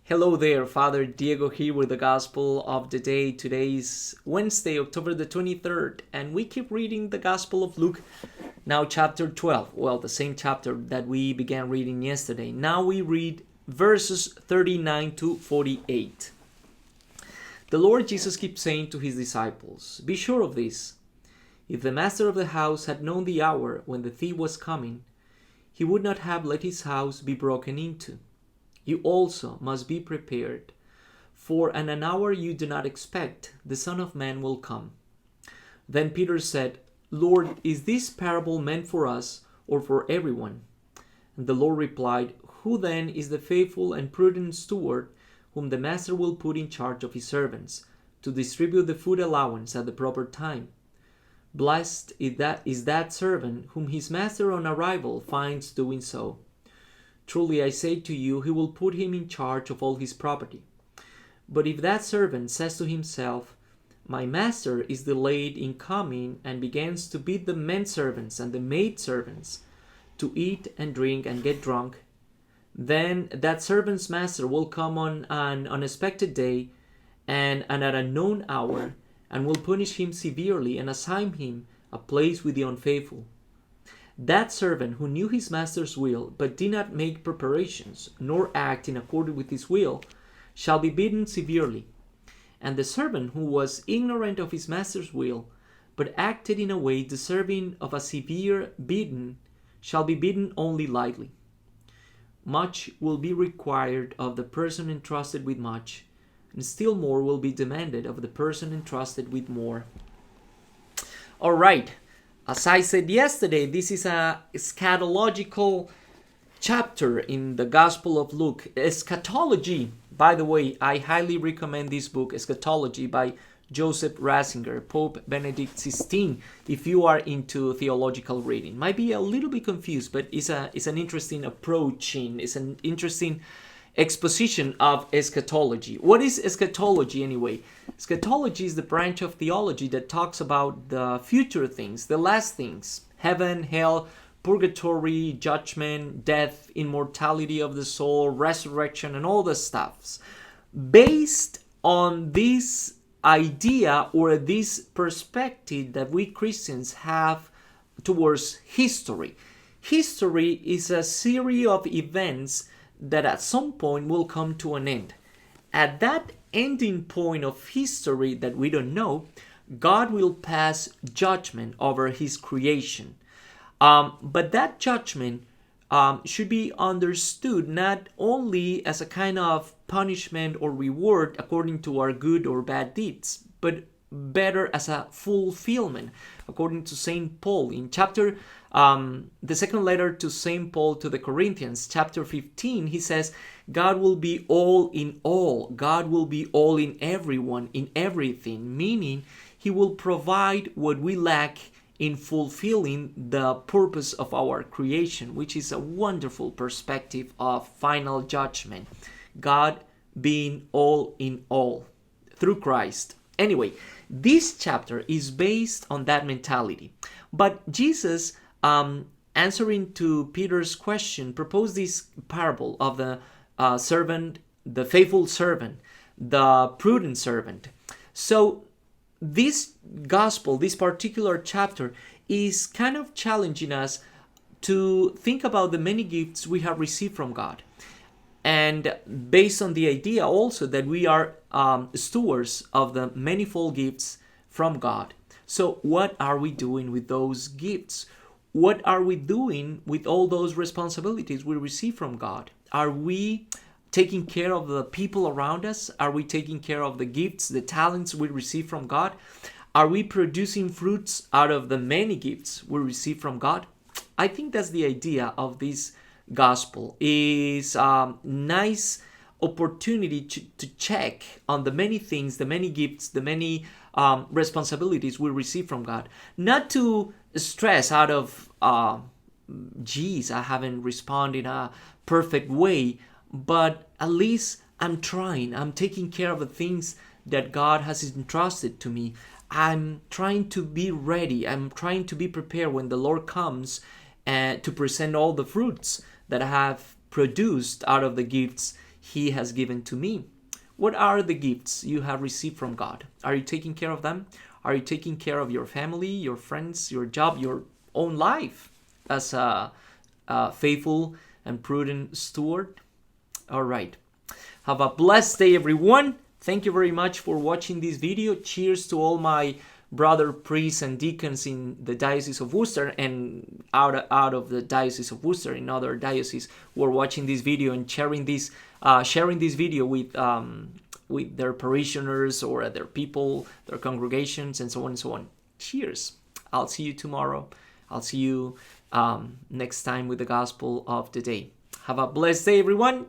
Hello there, Father Diego here with the Gospel of the day. Today is Wednesday, October the 23rd, and we keep reading the Gospel of Luke, now chapter 12. Well, the same chapter that we began reading yesterday. Now we read verses 39 to 48. The Lord Jesus keeps saying to his disciples, "Be sure of this. If the master of the house had known the hour when the thief was coming, he would not have let his house be broken into. You also must be prepared, for in an hour you do not expect, the Son of Man will come." Then Peter said, "Lord, is this parable meant for us or for everyone?" And the Lord replied, "Who then is the faithful and prudent steward whom the master will put in charge of his servants to distribute the food allowance at the proper time? Blessed is that servant whom his master on arrival finds doing so. Truly I say to you, he will put him in charge of all his property. But if that servant says to himself, 'My master is delayed in coming,' and begins to beat the men servants and the maid servants, to eat and drink and get drunk, then that servant's master will come on an unexpected day and at an unknown hour, and will punish him severely and assign him a place with the unfaithful. That servant who knew his master's will, but did not make preparations, nor act in accordance with his will, shall be beaten severely. And the servant who was ignorant of his master's will, but acted in a way deserving of a severe beating, shall be beaten only lightly. Much will be required of the person entrusted with much, and still more will be demanded of the person entrusted with more." All right. As I said yesterday, this is a eschatological chapter in the Gospel of Luke. Eschatology, by the way, I highly recommend this book, Eschatology, by Joseph Ratzinger, Pope Benedict XVI, if you are into theological reading. Might be a little bit confused, but it's an interesting approach, it's an interesting exposition of eschatology. What is eschatology anyway? Eschatology is the branch of theology that talks about the future things, the last things: heaven, hell, purgatory, judgment, death, immortality of the soul, resurrection, and all the stuffs. Based on this idea or this perspective that we Christians have towards history. History is a series of events that at some point will come to an end. At that ending point of history that we don't know, God will pass judgment over his creation. But that judgment should be understood not only as a kind of punishment or reward according to our good or bad deeds, but better as a fulfillment. According to St. Paul in the second letter to St. Paul to the Corinthians, chapter 15, he says, God will be all in all. God will be all in everyone, in everything, meaning he will provide what we lack in fulfilling the purpose of our creation, which is a wonderful perspective of final judgment. God being all in all through Christ. Anyway, this chapter is based on that mentality. But Jesus, answering to Peter's question, proposed this parable of the servant, the faithful servant, the prudent servant. So this gospel, this particular chapter, is kind of challenging us to think about the many gifts we have received from God. And based on the idea also that we are stewards of the manifold gifts from God. So what are we doing with those gifts? What are we doing with all those responsibilities we receive from God? Are we taking care of the people around us? Are we taking care of the gifts, the talents we receive from God? Are we producing fruits out of the many gifts we receive from God? I think that's the idea of this gospel, is a nice opportunity to check on the many things, the many gifts, the many responsibilities we receive from God. Not to stress out of, geez, I haven't responded in a perfect way, but at least I'm trying. I'm taking care of the things that God has entrusted to me. I'm trying to be ready. I'm trying to be prepared when the Lord comes to present all the fruits that I have produced out of the gifts He has given to me. What are the gifts you have received from God? Are you taking care of them? Are you taking care of your family, your friends, your job, your own life as a faithful and prudent steward? All right. Have a blessed day, everyone. Thank you very much for watching this video. Cheers to all my brother priests and deacons in the Diocese of Worcester and out of the Diocese of Worcester in other dioceses who are watching this video and sharing this video with their parishioners or their people, their congregations, and so on and so on. Cheers. I'll see you tomorrow. I'll see you next time with the Gospel of the Day. Have a blessed day, everyone.